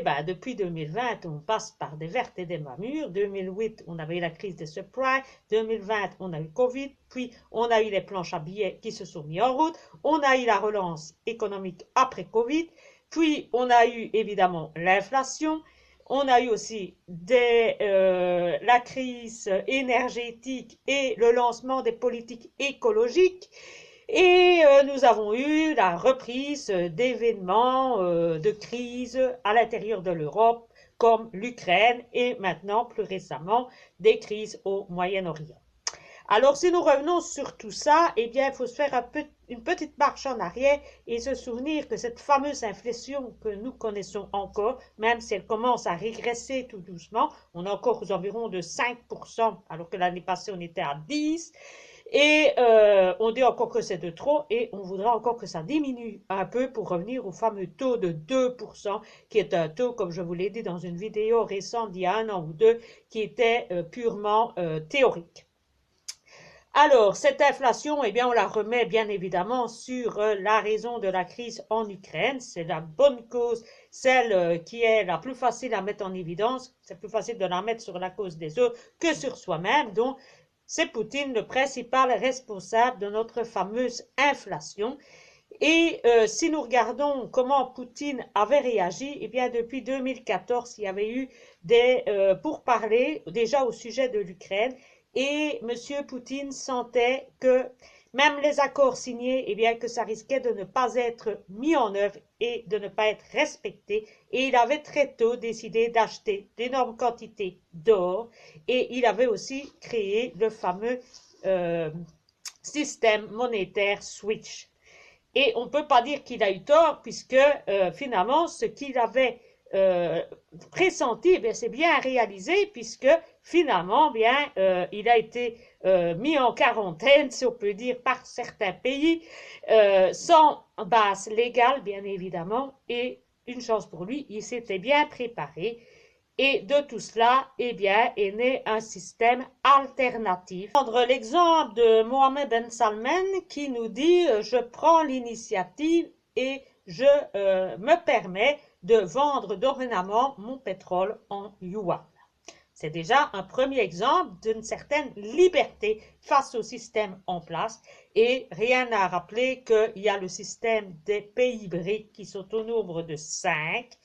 Ben, depuis 2020, on passe par des vertes et des bas mûres. 2008, on avait eu la crise des subprimes. 2020, on a eu Covid. Puis, on a eu les planches à billets qui se sont mis en route. On a eu la relance économique après Covid. Puis, on a eu évidemment l'inflation. On a eu aussi la crise énergétique et le lancement des politiques écologiques. Et nous avons eu la reprise d'événements de crise à l'intérieur de l'Europe, comme l'Ukraine et maintenant, plus récemment, des crises au Moyen-Orient. Alors, si nous revenons sur tout ça, eh bien, il faut se faire une petite marche en arrière et se souvenir que cette fameuse inflation que nous connaissons encore, même si elle commence à régresser tout doucement, on est encore aux environs de 5%, alors que l'année passée, on était à 10%. Et on dit encore que c'est de trop et on voudrait encore que ça diminue un peu pour revenir au fameux taux de 2%, qui est un taux, comme je vous l'ai dit dans une vidéo récente d'il y a un an ou deux, qui était purement théorique. Alors, cette inflation, eh bien, on la remet bien évidemment sur la raison de la crise en Ukraine. C'est la bonne cause, celle qui est la plus facile à mettre en évidence. C'est plus facile de la mettre sur la cause des autres que sur soi-même. Donc, c'est Poutine le principal responsable de notre fameuse inflation. Et si nous regardons comment Poutine avait réagi, eh bien depuis 2014, il y avait eu des pourparlers déjà au sujet de l'Ukraine et M. Poutine sentait que même les accords signés, eh bien que ça risquait de ne pas être mis en œuvre et de ne pas être respecté. Et il avait très tôt décidé d'acheter d'énormes quantités d'or et il avait aussi créé le fameux système monétaire Switch. Et on ne peut pas dire qu'il a eu tort, puisque finalement, ce qu'il avait pressenti, eh c'est bien réalisé, puisque finalement, bien, il a été mis en quarantaine, si on peut dire, par certains pays, sans base légale, bien évidemment, et une chance pour lui, il s'était bien préparé. Et de tout cela, eh bien, est né un système alternatif. Prendre l'exemple de Mohamed Ben Salman qui nous dit je prends l'initiative et je me permets de vendre dorénavant mon pétrole en yuan. C'est déjà un premier exemple d'une certaine liberté face au système en place et rien n'a rappelé qu'il y a le système des pays BRIC qui sont au nombre de cinq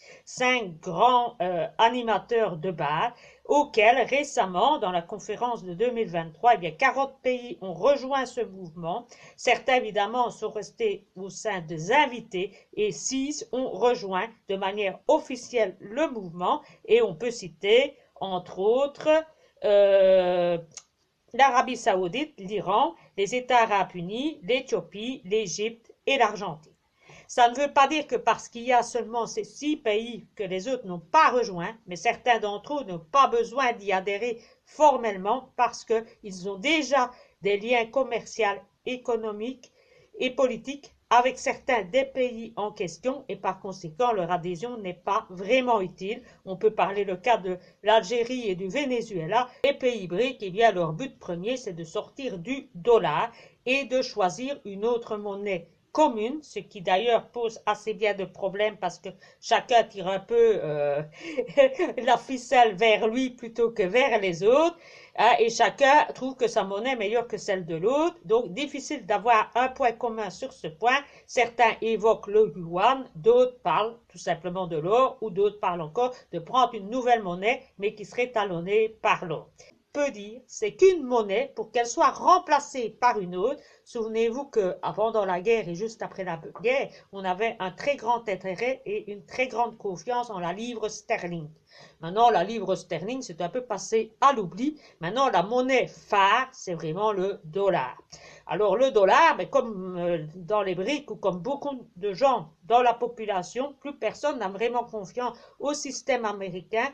grands animateurs de base auxquels récemment, dans la conférence de 2023, eh bien 40 pays ont rejoint ce mouvement. Certains, évidemment, sont restés au sein des invités et 6 ont rejoint de manière officielle le mouvement et on peut citer entre autres l'Arabie saoudite, l'Iran, les États arabes unis, l'Éthiopie, l'Égypte et l'Argentine. Ça ne veut pas dire que parce qu'il y a seulement ces 6 pays que les autres n'ont pas rejoint, mais certains d'entre eux n'ont pas besoin d'y adhérer formellement parce qu'ils ont déjà des liens commerciaux, économiques et politiques avec certains des pays en question et par conséquent leur adhésion n'est pas vraiment utile. On peut parler le cas de l'Algérie et du Venezuela. Les pays BRIC, eh bien leur but premier c'est de sortir du dollar et de choisir une autre monnaie commune, ce qui d'ailleurs pose assez bien de problèmes parce que chacun tire un peu la ficelle vers lui plutôt que vers les autres, hein, et chacun trouve que sa monnaie est meilleure que celle de l'autre, donc difficile d'avoir un point commun sur ce point. Certains évoquent le yuan, d'autres parlent tout simplement de l'or, ou d'autres parlent encore de prendre une nouvelle monnaie, mais qui serait talonnée par l'or. Peut dire, c'est qu'une monnaie, pour qu'elle soit remplacée par une autre, souvenez-vous qu'avant dans la guerre et juste après la guerre, on avait un très grand intérêt et une très grande confiance en la livre sterling. Maintenant, la livre sterling, c'est un peu passé à l'oubli. Maintenant, la monnaie phare, c'est vraiment le dollar. Alors, le dollar, mais comme dans les briques ou comme beaucoup de gens dans la population, plus personne n'a vraiment confiance au système américain,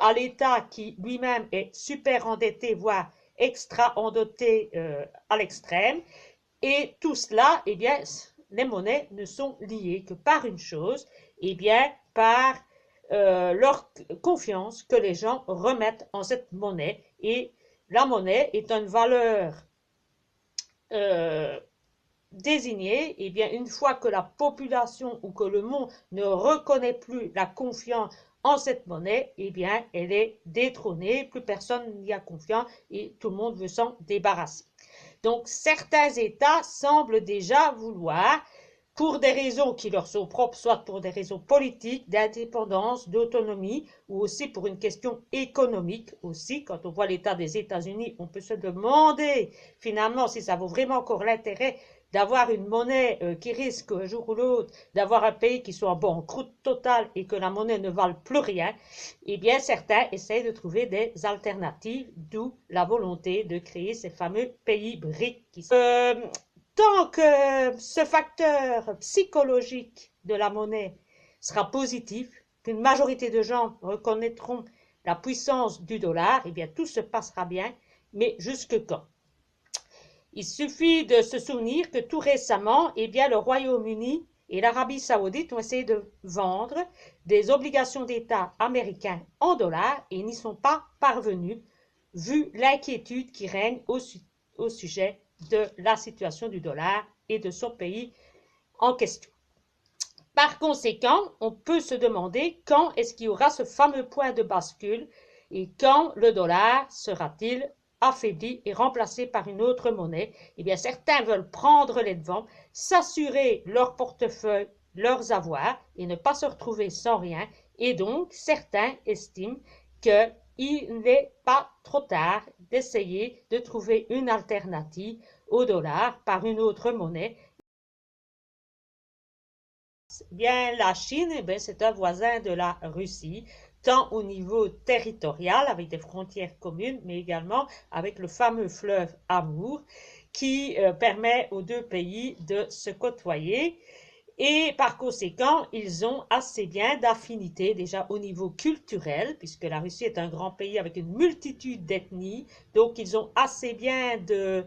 à l'État qui lui-même est super endetté, voire extra endetté à l'extrême. Et tout cela, eh bien, les monnaies ne sont liées que par une chose, eh bien, par leur confiance que les gens remettent en cette monnaie. Et la monnaie est une valeur désigner, eh bien, une fois que la population ou que le monde ne reconnaît plus la confiance en cette monnaie, eh bien, elle est détrônée, plus personne n'y a confiance et tout le monde veut s'en débarrasser. Donc, certains États semblent déjà vouloir, pour des raisons qui leur sont propres, soit pour des raisons politiques, d'indépendance, d'autonomie, ou aussi pour une question économique aussi. Quand on voit l'état des États-Unis, on peut se demander finalement si ça vaut vraiment encore l'intérêt d'avoir une monnaie qui risque un jour ou l'autre d'avoir un pays qui soit en banqueroute totale et que la monnaie ne vale plus rien. Eh bien, certains essayent de trouver des alternatives, d'où la volonté de créer ces fameux pays BRIC. Tant que ce facteur psychologique de la monnaie sera positif, qu'une majorité de gens reconnaîtront la puissance du dollar, eh bien tout se passera bien, mais jusque quand? Il suffit de se souvenir que tout récemment, eh bien, le Royaume-Uni et l'Arabie saoudite ont essayé de vendre des obligations d'État américains en dollars et n'y sont pas parvenus, vu l'inquiétude qui règne au sujet de la situation du dollar et de son pays en question. Par conséquent, on peut se demander quand est-ce qu'il y aura ce fameux point de bascule et quand le dollar sera-t-il affaibli et remplacé par une autre monnaie. Eh bien, certains veulent prendre les devants, s'assurer leur portefeuille, leurs avoirs et ne pas se retrouver sans rien. Et donc, certains estiment qu'il n'est pas trop tard d'essayer de trouver une alternative au dollar par une autre monnaie. Bien, la Chine, eh c'est un voisin de la Russie, tant au niveau territorial, avec des frontières communes, mais également avec le fameux fleuve Amour, qui permet aux deux pays de se côtoyer. Et par conséquent, ils ont assez bien d'affinités déjà au niveau culturel, puisque la Russie est un grand pays avec une multitude d'ethnies, donc ils ont assez bien de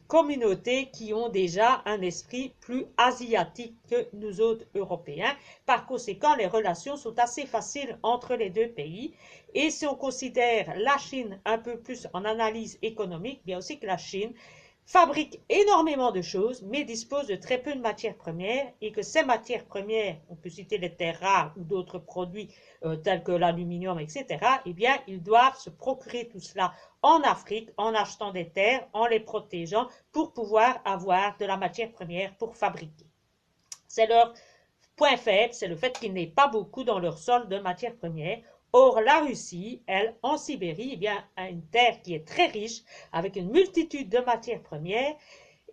communautés qui ont déjà un esprit plus asiatique que nous autres Européens. Par conséquent, les relations sont assez faciles entre les deux pays. Et si on considère la Chine un peu plus en analyse économique, bien aussi que la Chine fabrique énormément de choses, mais dispose de très peu de matières premières et que ces matières premières, on peut citer les terres rares ou d'autres produits tels que l'aluminium, etc., eh bien, ils doivent se procurer tout cela en Afrique en achetant des terres, en les protégeant pour pouvoir avoir de la matière première pour fabriquer. C'est leur point faible, c'est le fait qu'il n'est pas beaucoup dans leur sol de matières premières. Or, la Russie, elle, en Sibérie, eh bien, a une terre qui est très riche, avec une multitude de matières premières.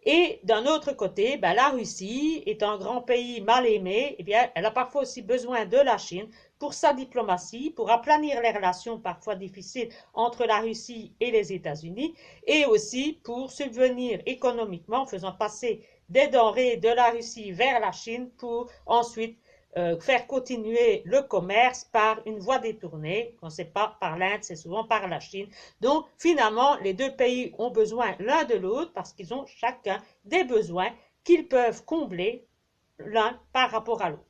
Et d'un autre côté, ben, la Russie est un grand pays mal aimé, eh bien, elle a parfois aussi besoin de la Chine pour sa diplomatie, pour aplanir les relations parfois difficiles entre la Russie et les États-Unis, et aussi pour subvenir économiquement en faisant passer des denrées de la Russie vers la Chine pour ensuite faire continuer le commerce par une voie détournée. Quand c'est pas par l'Inde, c'est souvent par la Chine. Donc, finalement, les deux pays ont besoin l'un de l'autre parce qu'ils ont chacun des besoins qu'ils peuvent combler l'un par rapport à l'autre.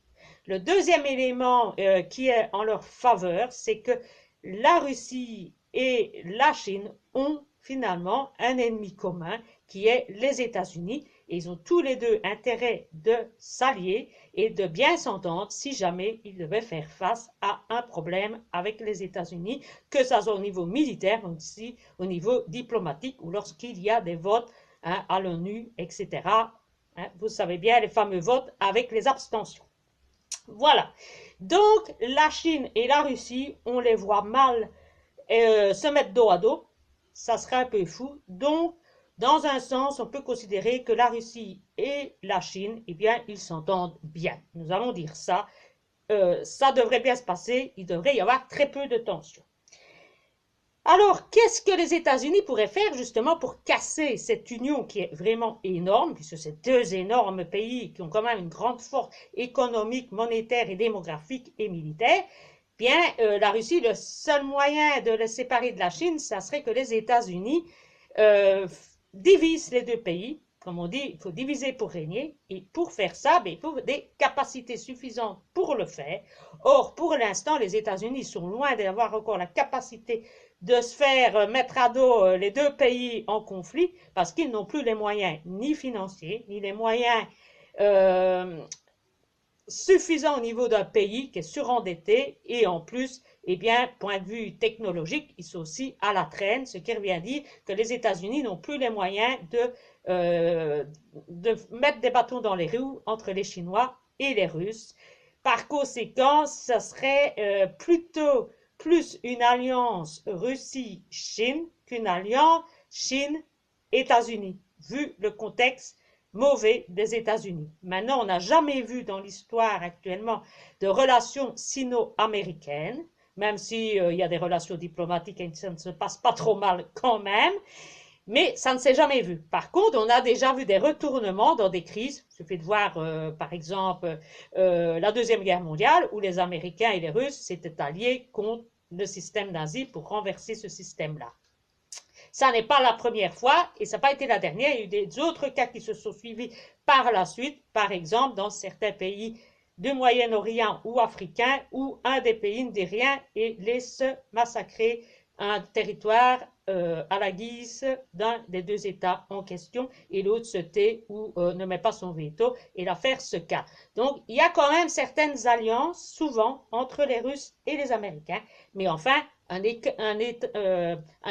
Le deuxième élément qui est en leur faveur, c'est que la Russie et la Chine ont finalement un ennemi commun qui est les États-Unis. Et ils ont tous les deux intérêt de s'allier et de bien s'entendre si jamais ils devaient faire face à un problème avec les États-Unis, que ce soit au niveau militaire, mais aussi au niveau diplomatique ou lorsqu'il y a des votes à l'ONU, etc. Vous savez bien, les fameux votes avec les abstentions. Voilà. Donc, la Chine et la Russie, on les voit mal se mettre dos à dos. Ça serait un peu fou. Donc, dans un sens, on peut considérer que la Russie et la Chine, eh bien, ils s'entendent bien. Nous allons dire ça. Ça devrait bien se passer. Il devrait y avoir très peu de tensions. Alors, qu'est-ce que les États-Unis pourraient faire justement pour casser cette union qui est vraiment énorme, puisque c'est deux énormes pays qui ont quand même une grande force économique, monétaire et démographique et militaire? Bien, la Russie, le seul moyen de les séparer de la Chine, ça serait que les États-Unis divisent les deux pays. Comme on dit, il faut diviser pour régner. Et pour faire ça, il faut des capacités suffisantes pour le faire. Or, pour l'instant, les États-Unis sont loin d'avoir encore la capacité de se faire mettre à dos les deux pays en conflit parce qu'ils n'ont plus les moyens ni financiers, ni les moyens suffisant au niveau d'un pays qui est surendetté et en plus, eh bien, point de vue technologique, ils sont aussi à la traîne, ce qui revient dire que les États-Unis n'ont plus les moyens de mettre des bâtons dans les roues entre les Chinois et les Russes. Par conséquent, ce serait plutôt plus une alliance Russie-Chine qu'une alliance Chine-États-Unis, vu le contexte mauvais des États-Unis. Maintenant, on n'a jamais vu dans l'histoire actuellement de relations sino-américaines, même s'il y a des relations diplomatiques et ça ne se passe pas trop mal quand même, mais ça ne s'est jamais vu. Par contre, on a déjà vu des retournements dans des crises. Il suffit de voir, par exemple, la Deuxième Guerre mondiale, où les Américains et les Russes s'étaient alliés contre le système nazi pour renverser ce système-là. Ça n'est pas la première fois et ça n'a pas été la dernière. Il y a eu des autres cas qui se sont suivis par la suite, par exemple dans certains pays du Moyen-Orient ou africains où un des pays ne dit rien et laisse massacrer un territoire à la guise d'un des deux États en question et l'autre se tait ou ne met pas son veto et l'affaire se calme. Donc il y a quand même certaines alliances souvent entre les Russes et les Américains, mais enfin un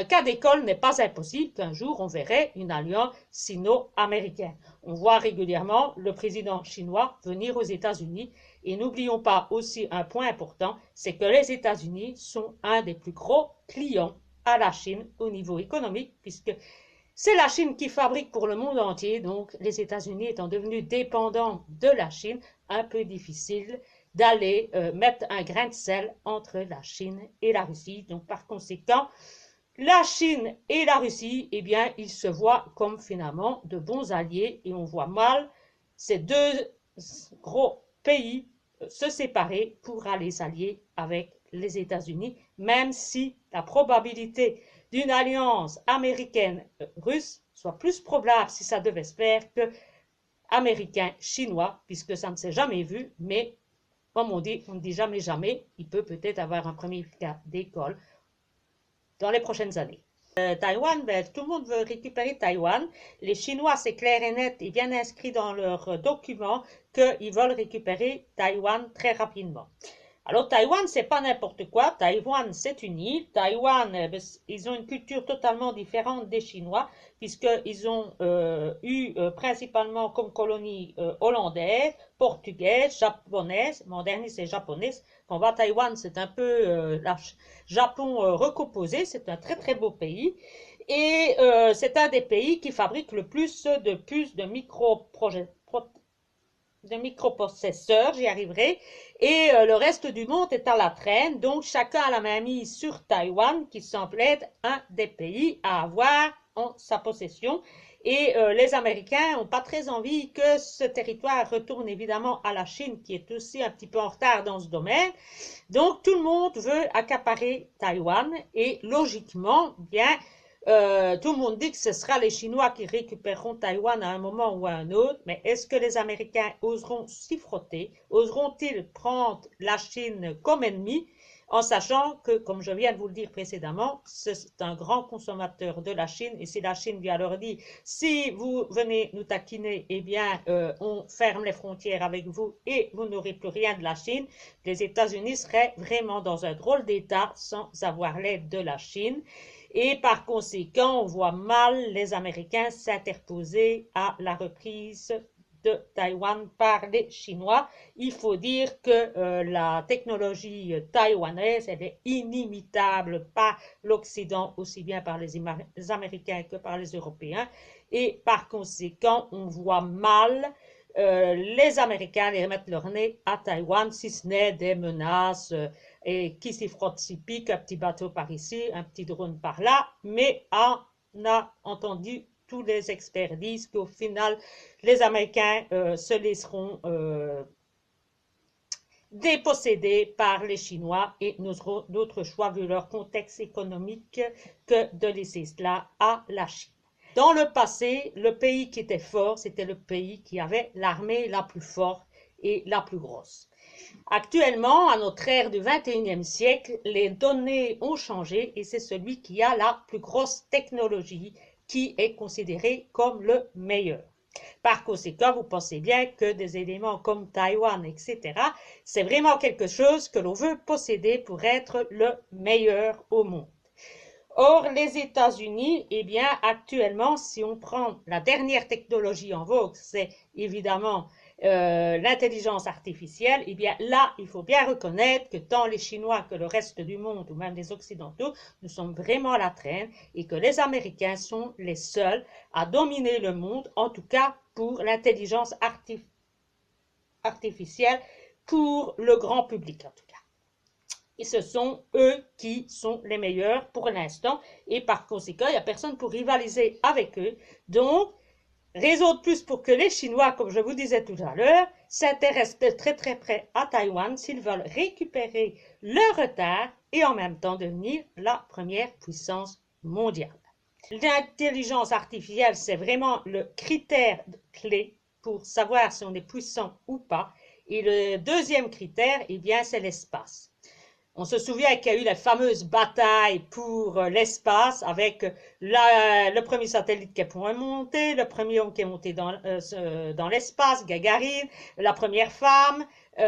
cas d'école n'est pas impossible qu'un jour on verrait une alliance sino-américaine. On voit régulièrement le président chinois venir aux États-Unis et n'oublions pas aussi un point important, c'est que les États-Unis sont un des plus gros clients à la Chine au niveau économique puisque c'est la Chine qui fabrique pour le monde entier, donc les États-Unis étant devenus dépendants de la Chine, un peu difficile d'aller mettre un grain de sel entre la Chine et la Russie. Donc par conséquent, la Chine et la Russie, eh bien, ils se voient comme finalement de bons alliés et on voit mal ces deux gros pays se séparer pour aller s'allier avec les États-Unis, même si la probabilité d'une alliance américaine-russe soit plus probable si ça devait se faire que américain-chinois, puisque ça ne s'est jamais vu, mais comme on ne dit jamais jamais, il peut peut-être avoir un premier cas d'école dans les prochaines années. Taïwan, tout le monde veut récupérer Taïwan. Les Chinois, c'est clair et net, et bien inscrit dans leurs documents qu'ils veulent récupérer Taïwan très rapidement. Alors Taïwan, c'est pas n'importe quoi. Taïwan, c'est une île. Taïwan, ils ont une culture totalement différente des Chinois, puisqu'ils ont eu principalement comme colonie hollandaise, portugaise, japonaise. Mon dernier, c'est japonaise. Quand on va à Taïwan, c'est un peu Japon recomposé. C'est un très très beau pays. Et c'est un des pays qui fabrique le plus de puces de microprocesseurs, j'y arriverai, et le reste du monde est à la traîne, donc chacun a la main mise sur Taïwan, qui semble être un des pays à avoir en sa possession, et les Américains n'ont pas très envie que ce territoire retourne évidemment à la Chine, qui est aussi un petit peu en retard dans ce domaine, donc tout le monde veut accaparer Taïwan, et logiquement, bien, tout le monde dit que ce sera les Chinois qui récupéreront Taïwan à un moment ou à un autre, mais est-ce que les Américains oseront s'y frotter? Oseront-ils prendre la Chine comme ennemie en sachant que, comme je viens de vous le dire précédemment, c'est un grand consommateur de la Chine et si la Chine vient leur dire si vous venez nous taquiner, eh bien on ferme les frontières avec vous et vous n'aurez plus rien de la Chine, les États-Unis seraient vraiment dans un drôle d'état sans avoir l'aide de la Chine. Et par conséquent, on voit mal les Américains s'interposer à la reprise de Taïwan par les Chinois. Il faut dire que la technologie taïwanaise, elle est inimitable par l'Occident, aussi bien par les Américains que par les Européens. Et par conséquent, on voit mal les Américains aller mettre leur nez à Taïwan, si ce n'est des menaces et qui s'y frotte s'y pique, un petit bateau par ici, un petit drone par là, mais on a entendu tous les experts disent qu'au final, les Américains se laisseront dépossédés par les Chinois et n'auront d'autre choix vu leur contexte économique que de laisser cela à la Chine. Dans le passé, le pays qui était fort, c'était le pays qui avait l'armée la plus forte et la plus grosse. Actuellement, à notre ère du 21e siècle, les données ont changé et c'est celui qui a la plus grosse technologie qui est considéré comme le meilleur. Par conséquent, vous pensez bien que des éléments comme Taïwan, etc., c'est vraiment quelque chose que l'on veut posséder pour être le meilleur au monde. Or, les États-Unis, eh bien, actuellement, si on prend la dernière technologie en vogue, c'est évidemment l'intelligence artificielle, eh bien là, il faut bien reconnaître que tant les Chinois que le reste du monde, ou même les Occidentaux, nous sommes vraiment à la traîne et que les Américains sont les seuls à dominer le monde, en tout cas pour l'intelligence artificielle, pour le grand public en tout cas. Et ce sont eux qui sont les meilleurs pour l'instant. Et par conséquent, il n'y a personne pour rivaliser avec eux. Donc, raison de plus pour que les Chinois, comme je vous disais tout à l'heure, s'intéressent de très très près à Taïwan s'ils veulent récupérer leur retard et en même temps devenir la première puissance mondiale. L'intelligence artificielle, c'est vraiment le critère clé pour savoir si on est puissant ou pas. Et le deuxième critère, eh bien, c'est l'espace. On se souvient qu'il y a eu la fameuse bataille pour l'espace avec le premier satellite qui est monté, le premier homme qui est monté dans l'espace, Gagarine, la première femme. On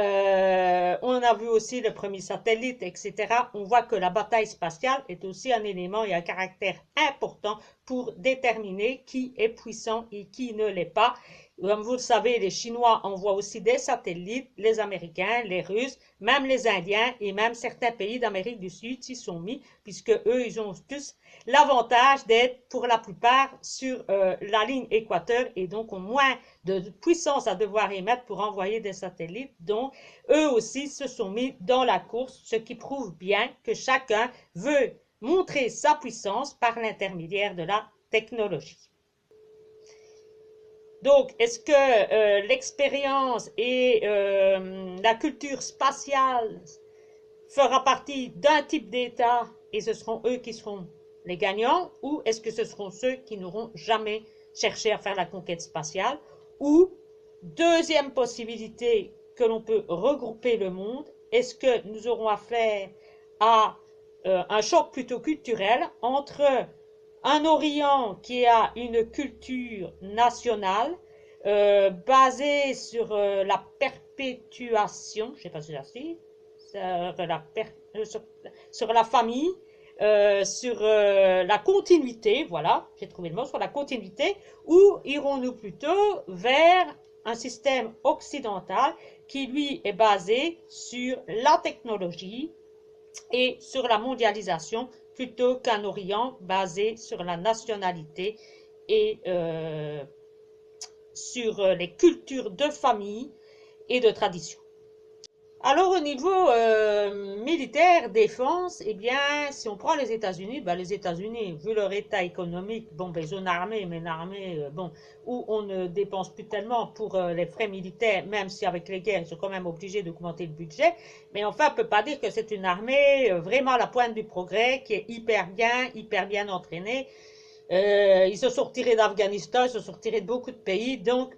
a vu aussi le premier satellite, etc. On voit que la bataille spatiale est aussi un élément et un caractère important pour déterminer qui est puissant et qui ne l'est pas. Comme vous le savez, les Chinois envoient aussi des satellites, les Américains, les Russes, même les Indiens et même certains pays d'Amérique du Sud s'y sont mis, puisque eux, ils ont tous l'avantage d'être pour la plupart sur la ligne équateur et donc ont moins de puissance à devoir émettre pour envoyer des satellites. Donc, eux aussi se sont mis dans la course, ce qui prouve bien que chacun veut montrer sa puissance par l'intermédiaire de la technologie. Donc, est-ce que l'expérience et la culture spatiale fera partie d'un type d'État et ce seront eux qui seront les gagnants, ou est-ce que ce seront ceux qui n'auront jamais cherché à faire la conquête spatiale? Ou, deuxième possibilité, que l'on peut regrouper le monde, est-ce que nous aurons affaire à un choc plutôt culturel entre un Orient qui a une culture nationale basée sur la perpétuation, je ne sais pas si c'est sur la famille, sur la continuité, voilà, j'ai trouvé le mot, sur la continuité, ou irons-nous plutôt vers un système occidental qui, lui, est basé sur la technologie et sur la mondialisation plutôt qu'un Orient basé sur la nationalité et sur les cultures de famille et de tradition. Alors au niveau militaire, défense, eh bien, si on prend les États-Unis, les États-Unis, vu leur état économique, ils ont une armée, mais une armée, où on ne dépense plus tellement pour les frais militaires, même si avec les guerres, ils sont quand même obligés d'augmenter le budget. Mais enfin, on ne peut pas dire que c'est une armée vraiment à la pointe du progrès, qui est hyper bien entraînée. Ils se sont retirés d'Afghanistan, ils se sont retirés de beaucoup de pays, donc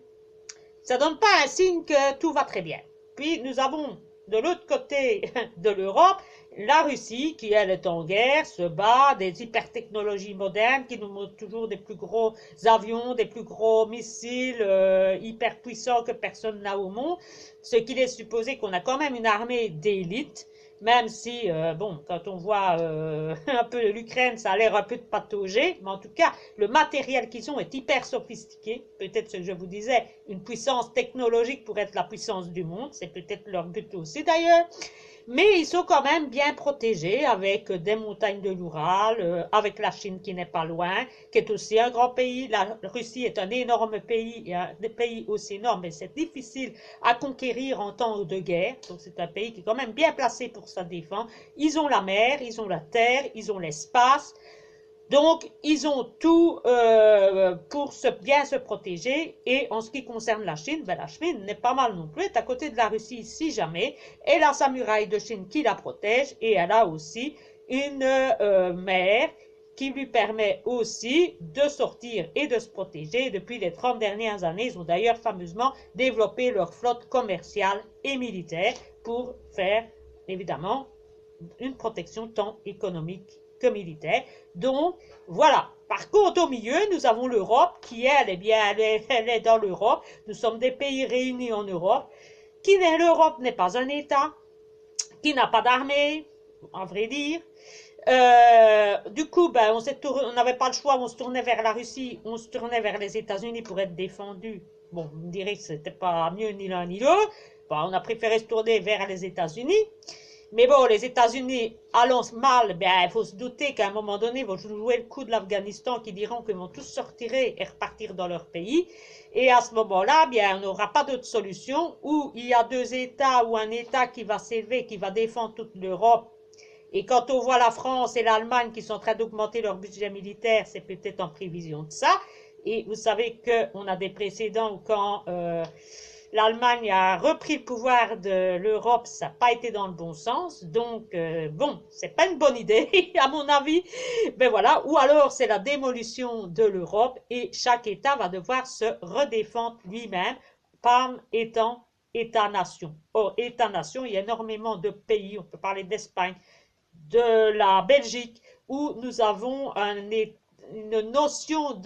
ça ne donne pas un signe que tout va très bien. Puis nous avons de l'autre côté de l'Europe, la Russie, qui elle est en guerre, se bat, des hypertechnologies modernes qui nous montrent toujours des plus gros avions, des plus gros missiles hyper puissants que personne n'a au monde, ce qui laisse supposer qu'on a quand même une armée d'élite, même si, quand on voit un peu l'Ukraine, ça a l'air un peu de patauger, mais en tout cas, le matériel qu'ils ont est hyper sophistiqué. Peut-être ce que je vous disais, une puissance technologique pour être la puissance du monde, c'est peut-être leur but aussi d'ailleurs. Mais ils sont quand même bien protégés avec des montagnes de l'Oural, avec la Chine qui n'est pas loin, qui est aussi un grand pays. La Russie est un énorme pays, et un pays aussi énorme, mais c'est difficile à conquérir en temps de guerre. Donc c'est un pays qui est quand même bien placé pour sa défense. Ils ont la mer, ils ont la terre, ils ont l'espace. Donc, ils ont tout pour bien se protéger. Et en ce qui concerne la Chine, la Chine n'est pas mal non plus. Elle est à côté de la Russie si jamais. Elle a sa muraille de Chine qui la protège. Et elle a aussi une mer qui lui permet aussi de sortir et de se protéger. Depuis les 30 dernières années, ils ont d'ailleurs fameusement développé leur flotte commerciale et militaire pour faire, évidemment, une protection tant économique que militaire. Donc, voilà. Par contre, au milieu, nous avons l'Europe qui, elle, elle est dans l'Europe. Nous sommes des pays réunis en Europe. L'Europe n'est pas un État, qui n'a pas d'armée, à vrai dire. Du coup, ben, on n'avait pas le choix, on se tournait vers la Russie, on se tournait vers les États-Unis pour être défendus. Bon, vous me direz que c'était pas mieux ni l'un ni l'autre. Ben, on a préféré se tourner vers les États-Unis. Mais bon, les États-Unis allant mal, ben, il faut se douter qu'à un moment donné, ils vont jouer le coup de l'Afghanistan qui diront qu'ils vont tous sortir et repartir dans leur pays. Et à ce moment-là, bien, on n'aura pas d'autre solution où il y a deux États ou un État qui va s'élever, qui va défendre toute l'Europe. Et quand on voit la France et l'Allemagne qui sont en train d'augmenter leur budget militaire, c'est peut-être en prévision de ça. Et vous savez qu'on a des précédents où quand l'Allemagne a repris le pouvoir de l'Europe, ça n'a pas été dans le bon sens. Donc, bon, c'est pas une bonne idée, à mon avis. Ben voilà. Ou alors, c'est la démolition de l'Europe et chaque État va devoir se redéfendre lui-même, PAM étant État-nation. Or, État-nation, il y a énormément de pays, on peut parler d'Espagne, de la Belgique, où nous avons une notion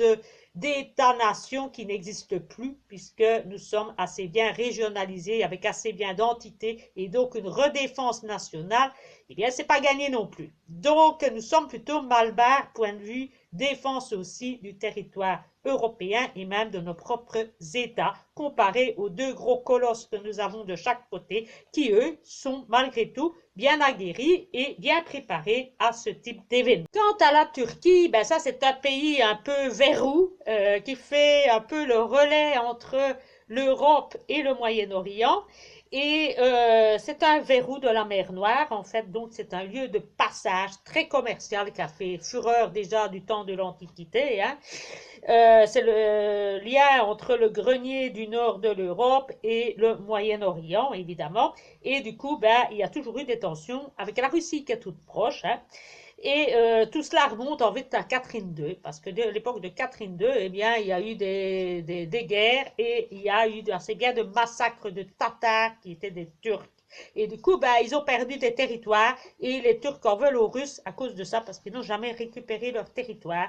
d'État-nation qui n'existe plus, puisque nous sommes assez bien régionalisés, avec assez bien d'entités, et donc une redéfense nationale, eh bien, c'est pas gagné non plus. Donc, nous sommes plutôt mal barres, point de vue défense aussi du territoire européen et même de nos propres États, comparé aux deux gros colosses que nous avons de chaque côté, qui, eux, sont malgré tout bien aguerris et bien préparés à ce type d'événement. Quant à la Turquie, ben ça c'est un pays un peu verrou, qui fait un peu le relais entre l'Europe et le Moyen-Orient. Et c'est un verrou de la mer Noire, en fait, donc c'est un lieu de passage très commercial qui a fait fureur déjà du temps de l'Antiquité. Hein. C'est le lien entre le grenier du nord de l'Europe et le Moyen-Orient, évidemment. Et du coup, ben, il y a toujours eu des tensions avec la Russie qui est toute proche. Hein. Et tout cela remonte en fait à Catherine II, parce que de l'époque de Catherine II, eh bien, il y a eu des guerres et il y a eu assez bien de massacres de Tatars qui étaient des Turcs. Et du coup, ben, ils ont perdu des territoires et les Turcs en veulent aux Russes à cause de ça, parce qu'ils n'ont jamais récupéré leur territoire.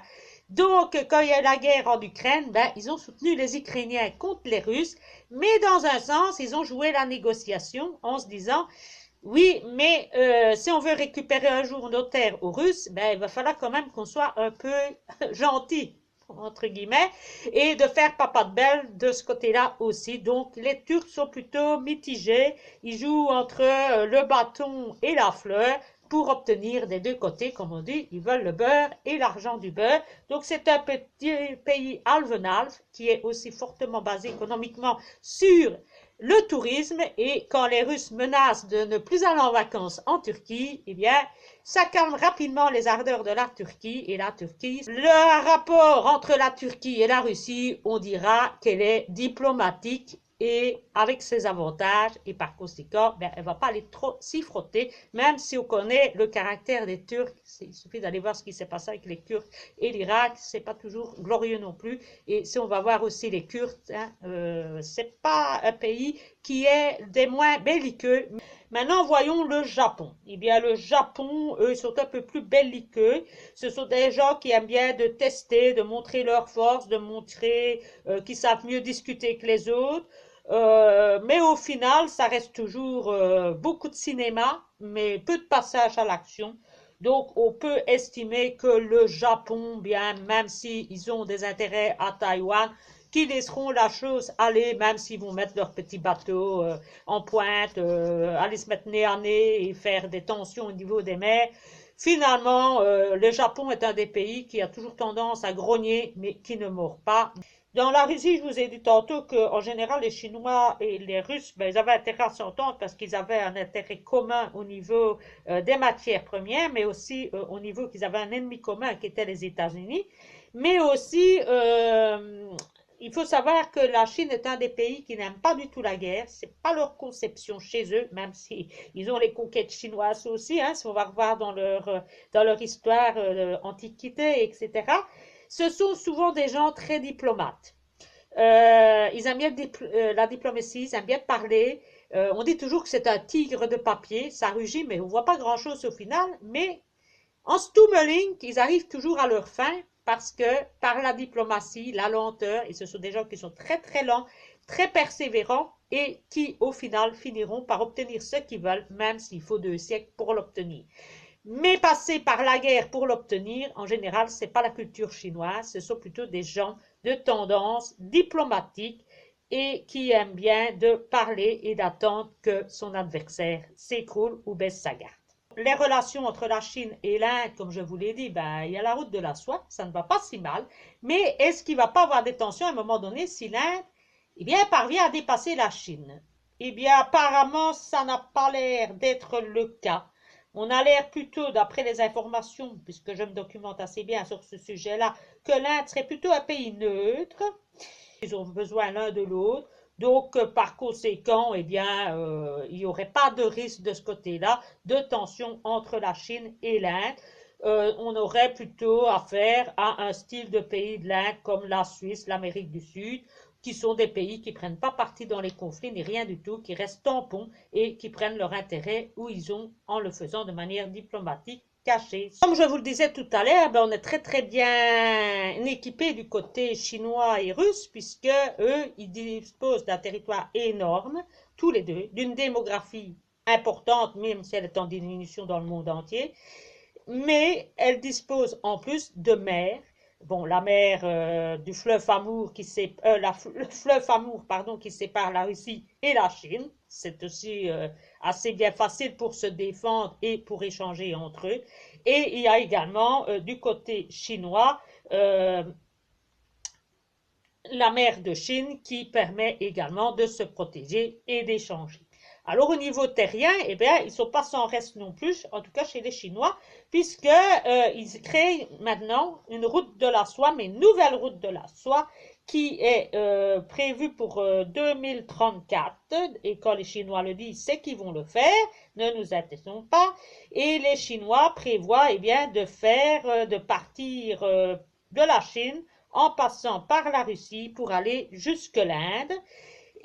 Donc, quand il y a eu la guerre en Ukraine, ben, ils ont soutenu les Ukrainiens contre les Russes, mais dans un sens, ils ont joué la négociation en se disant oui, mais si on veut récupérer un jour nos terres aux Russes, ben, il va falloir quand même qu'on soit un peu gentil, entre guillemets, et de faire papa de belle de ce côté-là aussi. Donc, les Turcs sont plutôt mitigés. Ils jouent entre le bâton et la fleur pour obtenir des deux côtés, comme on dit, ils veulent le beurre et l'argent du beurre. Donc, c'est un petit pays alvenalve qui est aussi fortement basé économiquement sur le tourisme, et quand les Russes menacent de ne plus aller en vacances en Turquie, eh bien, ça calme rapidement les ardeurs de la Turquie et la Turquie. Le rapport entre la Turquie et la Russie, on dira qu'elle est diplomatique et avec ses avantages, et par conséquent, ben, elle ne va pas aller trop s'y frotter, même si on connaît le caractère des Turcs. Il suffit d'aller voir ce qui s'est passé avec les Kurdes et l'Irak, c'est pas toujours glorieux non plus. Et si on va voir aussi les Kurdes, hein, c'est pas un pays qui est des moins belliqueux. Maintenant, voyons le Japon. Eh bien, le Japon, eux, ils sont un peu plus belliqueux. Ce sont des gens qui aiment bien de tester, de montrer leur force, de montrer qu'ils savent mieux discuter que les autres. Mais au final, ça reste toujours beaucoup de cinéma, mais peu de passage à l'action. Donc, on peut estimer que le Japon, bien, même s'ils ont des intérêts à Taïwan, qui laisseront la chose aller, même s'ils vont mettre leur petit bateau en pointe, aller se mettre nez à nez et faire des tensions au niveau des mers. Finalement, le Japon est un des pays qui a toujours tendance à grogner, mais qui ne mord pas. Dans la Russie, je vous ai dit tantôt qu'en général, les Chinois et les Russes, ben, ils avaient intérêt à s'entendre parce qu'ils avaient un intérêt commun au niveau des matières premières, mais aussi au niveau qu'ils avaient un ennemi commun qui était les États-Unis. Mais aussi, il faut savoir que la Chine est un des pays qui n'aime pas du tout la guerre. C'est pas leur conception chez eux, même si ils ont les conquêtes chinoises aussi, hein, si on va revoir dans leur histoire, antiquité, etc. Ce sont souvent des gens très diplomates. Ils aiment bien la diplomatie, ils aiment bien parler. On dit toujours que c'est un tigre de papier, ça rugit, mais on voit pas grand-chose au final. Mais en Stummeling, ils arrivent toujours à leur fin parce que par la diplomatie, la lenteur, et ce sont des gens qui sont très très lents, très persévérants et qui au final finiront par obtenir ce qu'ils veulent, même s'il faut 2 siècles pour l'obtenir. Mais passer par la guerre pour l'obtenir, en général, ce n'est pas la culture chinoise, ce sont plutôt des gens de tendance diplomatique et qui aiment bien de parler et d'attendre que son adversaire s'écroule ou baisse sa garde. Les relations entre la Chine et l'Inde, comme je vous l'ai dit, il y a la route de la soie, ça ne va pas si mal, mais est-ce qu'il ne va pas avoir des tensions à un moment donné si l'Inde parvient à dépasser la Chine? Eh bien, apparemment, ça n'a pas l'air d'être le cas. On a l'air plutôt, d'après les informations, puisque je me documente assez bien sur ce sujet-là, que l'Inde serait plutôt un pays neutre. Ils ont besoin l'un de l'autre. Donc, par conséquent, il n'y aurait pas de risque de ce côté-là, de tension entre la Chine et l'Inde. On aurait plutôt affaire à un style de pays de l'Inde comme la Suisse, l'Amérique du Sud, qui sont des pays qui ne prennent pas parti dans les conflits ni rien du tout, qui restent tampons et qui prennent leur intérêt où ils ont en le faisant de manière diplomatique cachée. Comme je vous le disais tout à l'heure, on est très très bien équipés du côté chinois et russe puisque eux, ils disposent d'un territoire énorme, tous les deux, d'une démographie importante, même si elle est en diminution dans le monde entier, mais elle dispose en plus de mers. Bon, la mer du fleuve Amour le fleuve Amour, pardon, qui sépare la Russie et la Chine. C'est aussi assez bien facile pour se défendre et pour échanger entre eux. Et il y a également du côté chinois la mer de Chine qui permet également de se protéger et d'échanger. Alors au niveau terrien, ils ne sont pas sans reste non plus, en tout cas chez les Chinois, puisqu'ils créent maintenant une route de la soie, mais une nouvelle route de la soie qui est prévue pour 2034. Et quand les Chinois le disent, c'est qu'ils vont le faire, ne nous inquiétons pas. Et les Chinois prévoient de partir de la Chine en passant par la Russie pour aller jusque l'Inde.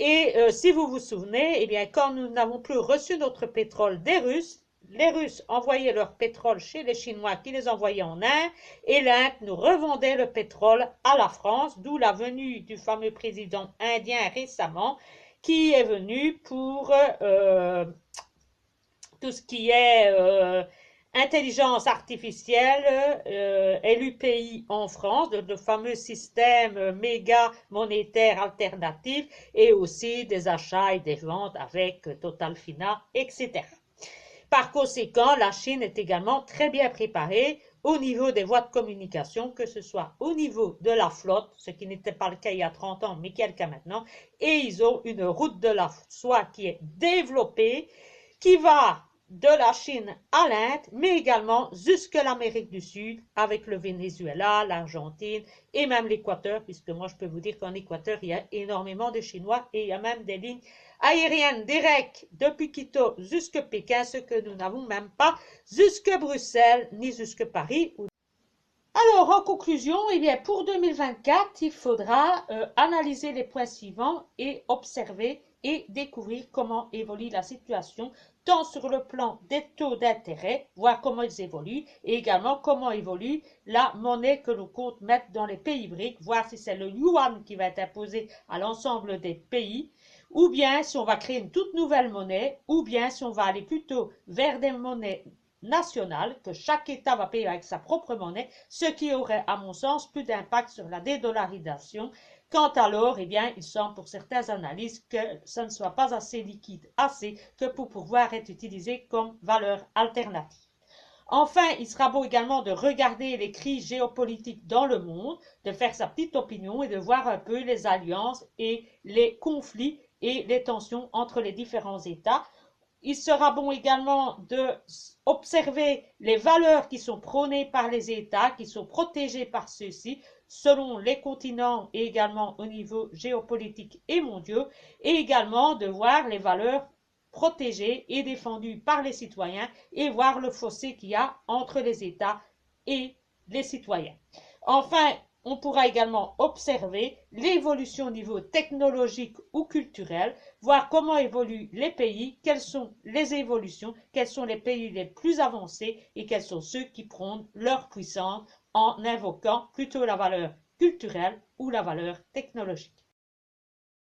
Et si vous vous souvenez, quand nous n'avons plus reçu notre pétrole des Russes, les Russes envoyaient leur pétrole chez les Chinois qui les envoyaient en Inde et l'Inde nous revendait le pétrole à la France, d'où la venue du fameux président indien récemment qui est venu pour tout ce qui est intelligence artificielle, LUPI en France, le fameux système méga monétaire alternatif et aussi des achats et des ventes avec Total Fina, etc. Par conséquent, la Chine est également très bien préparée au niveau des voies de communication, que ce soit au niveau de la flotte, ce qui n'était pas le cas il y a 30 ans, mais qui est le cas maintenant, et ils ont une route de la soie qui est développée, qui va de la Chine à l'Inde, mais également jusque l'Amérique du Sud, avec le Venezuela, l'Argentine et même l'Équateur, puisque moi je peux vous dire qu'en Équateur, il y a énormément de Chinois et il y a même des lignes aériennes directes depuis Quito jusque Pékin, ce que nous n'avons même pas jusque Bruxelles ni jusque Paris. Alors, en conclusion, pour 2024, il faudra analyser les points suivants et observer et découvrir comment évolue la situation, tant sur le plan des taux d'intérêt, voir comment ils évoluent, et également comment évolue la monnaie que l'on compte mettre dans les pays BRIC, voir si c'est le yuan qui va être imposé à l'ensemble des pays, ou bien si on va créer une toute nouvelle monnaie, ou bien si on va aller plutôt vers des monnaies nationale, que chaque État va payer avec sa propre monnaie, ce qui aurait, à mon sens, plus d'impact sur la dédollarisation. Quant à l'or, il semble pour certaines analyses que ce ne soit pas assez liquide, assez que pour pouvoir être utilisé comme valeur alternative. Enfin, il sera bon également de regarder les crises géopolitiques dans le monde, de faire sa petite opinion et de voir un peu les alliances et les conflits et les tensions entre les différents États. Il sera bon également d'observer les valeurs qui sont prônées par les États, qui sont protégées par ceux-ci, selon les continents et également au niveau géopolitique et mondiaux, et également de voir les valeurs protégées et défendues par les citoyens et voir le fossé qu'il y a entre les États et les citoyens. Enfin, on pourra également observer l'évolution au niveau technologique ou culturel, voir comment évoluent les pays, quelles sont les évolutions, quels sont les pays les plus avancés et quels sont ceux qui prônent leur puissance en invoquant plutôt la valeur culturelle ou la valeur technologique.